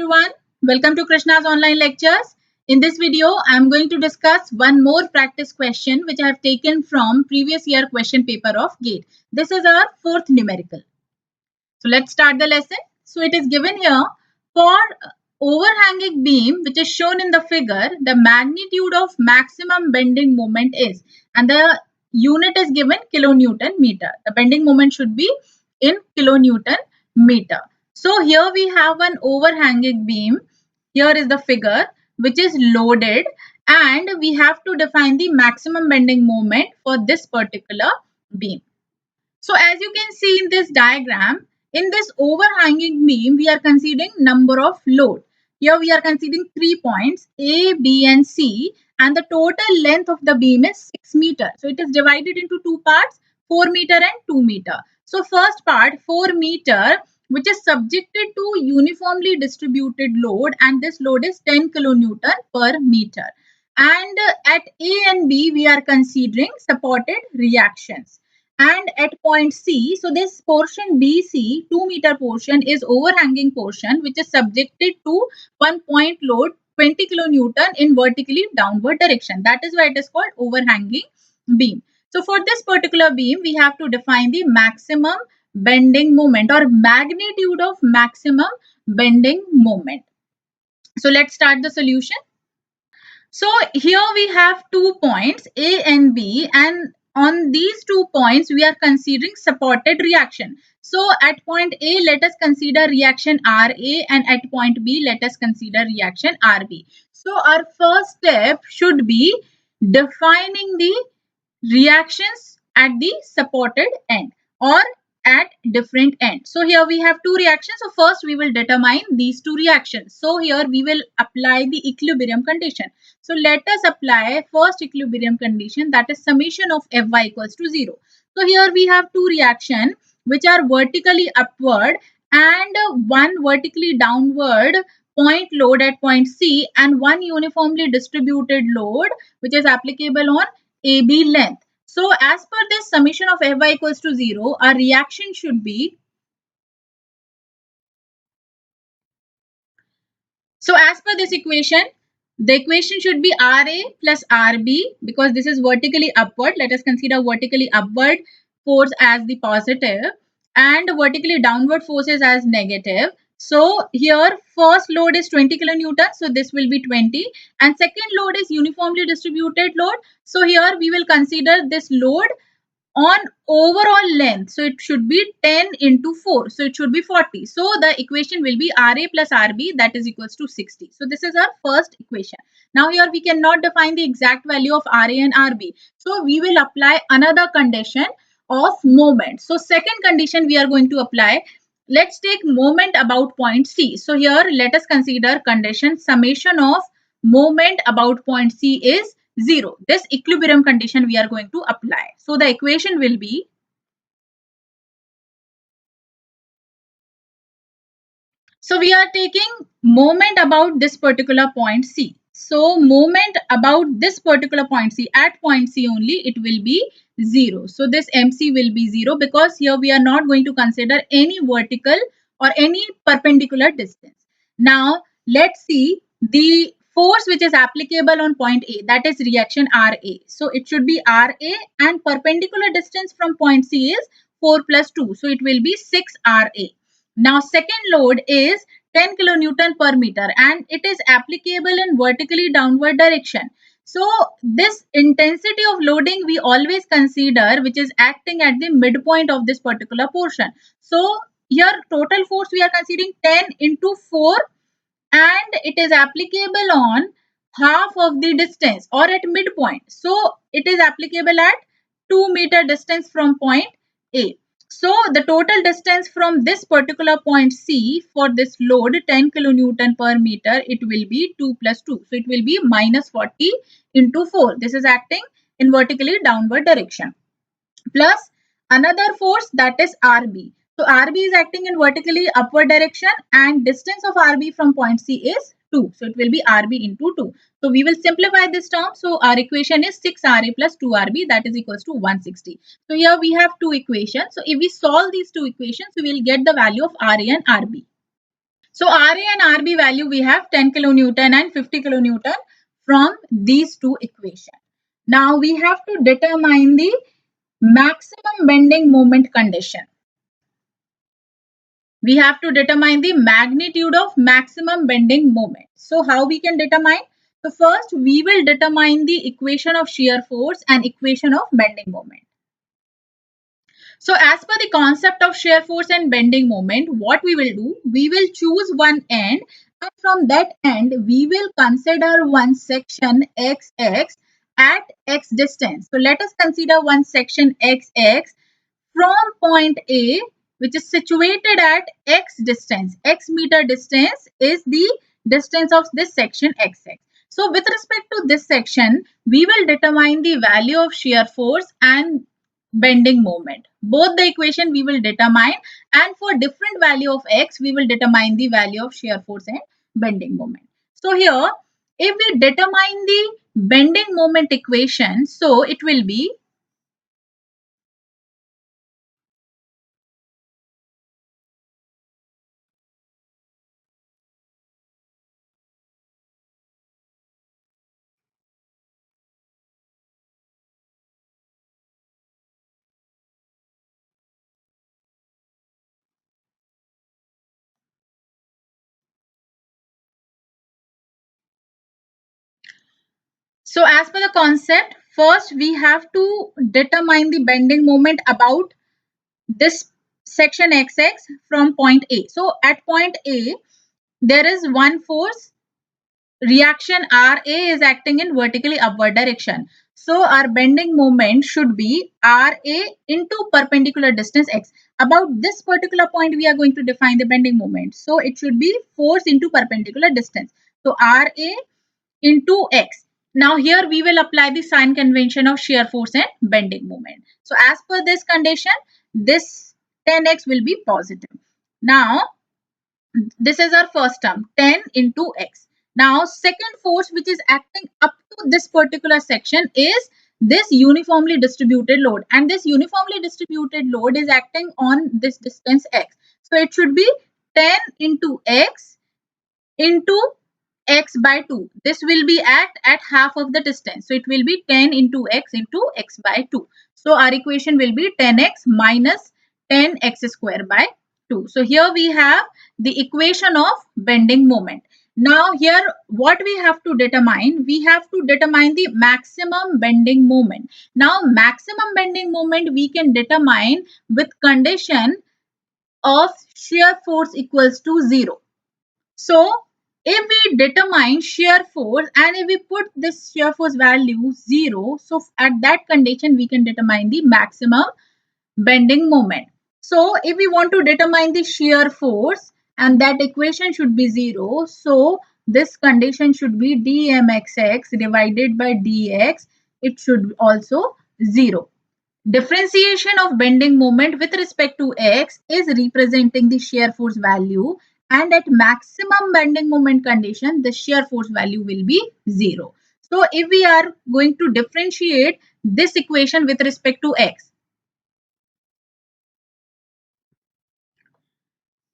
everyone. Welcome to Krishna's online lectures. In this video, I am going to discuss one more practice question which I have taken from previous year question paper of GATE. This is our fourth numerical. So let's start the lesson. So it is given here for overhanging beam which is shown in the figure, the magnitude of maximum bending moment is, and the unit is given kilonewton meter. The bending moment should be in kilonewton meter. So here we have an overhanging beam. Here is the figure which is loaded, and we have to define the maximum bending moment for this particular beam. So as you can see in this diagram, in this overhanging beam, we are considering number of load. Here we are considering 3 points A, B and C, and the total length of the beam is 6 meter. So it is divided into two parts, 4 meter and 2 meter. So first part, 4 meter, which is subjected to uniformly distributed load, and this load is 10 kilonewton per meter. And at A and B, we are considering supported reactions. And at point C, so this portion BC, 2 meter portion is overhanging portion which is subjected to 1 point load 20 kilonewton in vertically downward direction. That is why it is called overhanging beam. So for this particular beam, we have to define the maximum bending moment or magnitude of maximum bending moment. So let's start the solution. So here we have 2 points A and B, and on these 2 points we are considering supported reaction. So at point A, let us consider reaction RA, and at point B, let us consider reaction RB. So our first step should be defining the reactions at the supported end or at different ends. So here we have two reactions. So first we will determine these two reactions. So here we will apply the equilibrium condition. So let us apply first equilibrium condition, that is summation of Fy equals to 0. So here we have two reactions which are vertically upward and one vertically downward point load at point C, and one uniformly distributed load which is applicable on AB length. So as per this summation of Fy equals to 0, our reaction should be, so as per this equation, the equation should be Ra plus Rb, because this is vertically upward. Let us consider vertically upward force as the positive and vertically downward forces as negative. So here first load is 20 kilonewton, so this will be 20, and second load is uniformly distributed load. So here we will consider this load on overall length, so it should be 10 into 4, so it should be 40. So the equation will be Ra plus Rb, that is equals to 60. So this is our first equation. Now here we cannot define the exact value of Ra and Rb, so we will apply another condition of moment. So second condition we are going to apply. Let's take moment about point C. So here let us consider condition summation of moment about point C is 0. This equilibrium condition we are going to apply. So the equation will be, so we are taking moment about this particular point C. So moment about this particular point C, at point C only, it will be 0. So this MC will be 0, because here we are not going to consider any vertical or any perpendicular distance. Now let's see the force which is applicable on point A, that is reaction RA. So it should be RA, and perpendicular distance from point C is 4 plus 2. So it will be 6 RA. Now second load is 10 kilonewton per meter, and it is applicable in vertically downward direction. So this intensity of loading we always consider which is acting at the midpoint of this particular portion. So here total force we are considering 10 into 4, and it is applicable on half of the distance or at midpoint. So it is applicable at 2 meter distance from point A. So the total distance from this particular point C for this load 10 kilonewton per meter, it will be 2 plus 2. So it will be minus 40 into 4. This is acting in vertically downward direction. Plus another force, that is RB. So RB is acting in vertically upward direction, and distance of RB from point C is 2. So it will be RB into 2. So we will simplify this term. So our equation is 6RA plus 2RB, that is equals to 160. So here we have two equations. So if we solve these two equations, we will get the value of RA and RB. So RA and RB value we have 10 kilonewton and 50 kilonewton from these two equations. Now we have to determine the maximum bending moment condition. We have to determine the magnitude of maximum bending moment. So how we can determine? So first we will determine the equation of shear force and equation of bending moment. So as per the concept of shear force and bending moment, what we will do, we will choose one end, and from that end we will consider one section XX at X distance. So let us consider one section XX from point A, which is situated at X distance. X meter distance is the distance of this section XX. So with respect to this section, we will determine the value of shear force and bending moment. Both the equation we will determine, and for different value of X, we will determine the value of shear force and bending moment. So here, if we determine the bending moment equation, so it will be so as per the concept, first we have to determine the bending moment about this section XX from point A. So at point A, there is one force reaction RA is acting in vertically upward direction. So our bending moment should be RA into perpendicular distance X. About this particular point, we are going to define the bending moment. So it should be force into perpendicular distance. So RA into X. Now here we will apply the sign convention of shear force and bending moment. So as per this condition, this 10x will be positive. Now this is our first term, 10 into x. Now second force which is acting up to this particular section is this uniformly distributed load, and this uniformly distributed load is acting on this distance x. So it should be 10 into x into x by 2. This will be at half of the distance. So it will be 10 into x by 2. So our equation will be 10x minus 10x square by 2. So here we have the equation of bending moment. Now here what we have to determine? We have to determine the maximum bending moment. Now maximum bending moment we can determine with condition of shear force equals to 0. So if we determine shear force and if we put this shear force value 0, so at that condition we can determine the maximum bending moment. So if we want to determine the shear force, and that equation should be 0, so this condition should be dmxx divided by dx. It should also 0. Differentiation of bending moment with respect to x is representing the shear force value, and at maximum bending moment condition the shear force value will be 0. So if we are going to differentiate this equation with respect to x,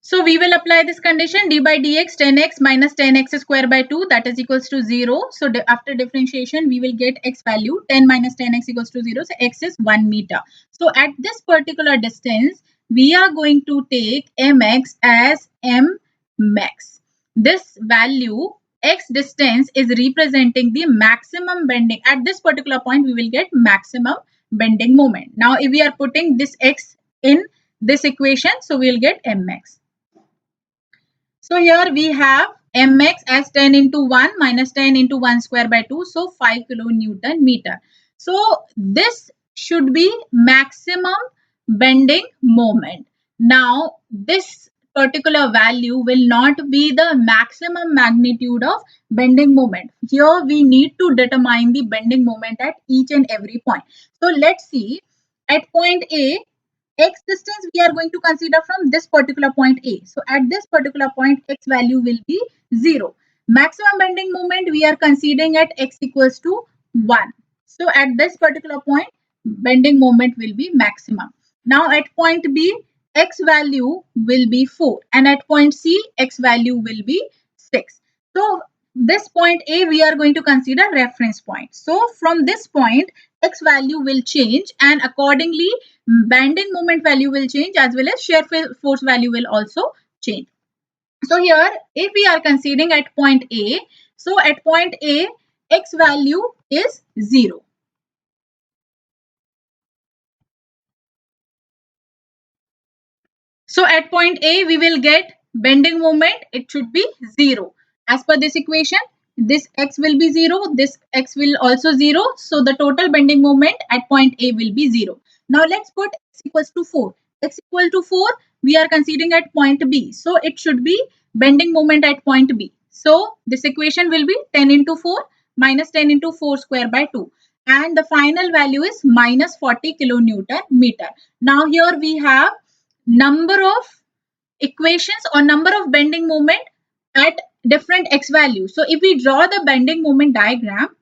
so we will apply this condition d by dx 10x minus 10x square by 2, that is equals to 0. So after differentiation we will get x value 10 minus 10x equals to 0. So x is 1 meter. So at this particular distance we are going to take mx as m max. This value x distance is representing the maximum bending. At this particular point we will get maximum bending moment. Now if we are putting this x in this equation, so we will get m max. So here we have mx as 10 into 1 minus 10 into 1 square by 2. So 5 kilonewton meter. So this should be maximum bending moment. Now this particular value will not be the maximum magnitude of bending moment. Here we need to determine the bending moment at each and every point. So let's see, at point A, x distance we are going to consider from this particular point A. So at this particular point x value will be 0. Maximum bending moment we are considering at x equals to 1. So at this particular point bending moment will be maximum. Now at point B, x value will be 4 and at point C x value will be 6. So this point A we are going to consider reference point. So from this point x value will change and accordingly bending moment value will change as well as shear force value will also change. So here if we are considering at point A, so at point A x value is 0. So at point A, we will get bending moment. It should be 0. As per this equation, this x will be 0. This x will also 0. So the total bending moment at point A will be 0. Now let's put x equals to 4. X equal to 4, we are considering at point B. So it should be bending moment at point B. So this equation will be 10 into 4 minus 10 into 4 square by 2. And the final value is minus 40 kilonewton meter. Now here we have number of equations or number of bending moment at different x value. So if we draw the bending moment diagram,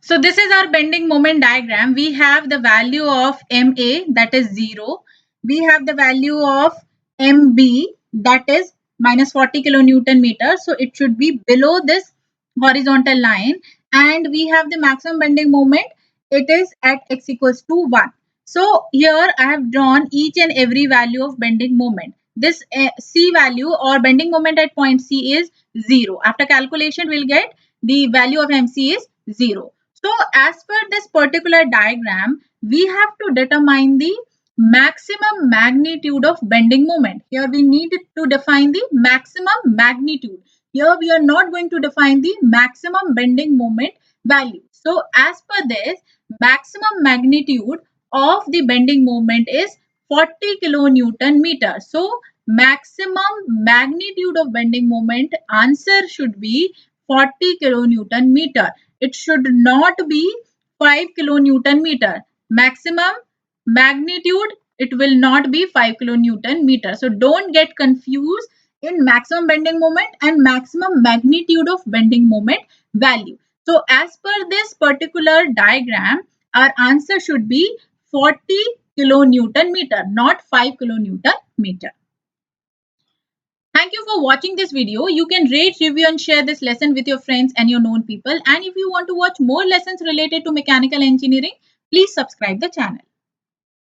so this is our bending moment diagram. We have the value of MA, that is 0. We have the value of MB, that is minus 40 kilonewton meter. So it should be below this horizontal line. And we have the maximum bending moment. It is at x equals to 1. So here I have drawn each and every value of bending moment. This C value or bending moment at point C is 0. After calculation, we'll get the value of MC is 0. So as per this particular diagram, we have to determine the maximum magnitude of bending moment. Here we need to define the maximum magnitude. Here we are not going to define the maximum bending moment value. So as per this, maximum magnitude of the bending moment is 40 kilonewton meter. So maximum magnitude of bending moment answer should be 40 kilonewton meter. It should not be 5 kilonewton meter. Maximum magnitude, it will not be 5 kilonewton meter. So don't get confused in maximum bending moment and maximum magnitude of bending moment value. So as per this particular diagram, our answer should be 40 kilonewton meter, not 5 kilonewton meter. Thank you for watching this video. You can rate, review and share this lesson with your friends and your known people. And if you want to watch more lessons related to mechanical engineering, please subscribe the channel.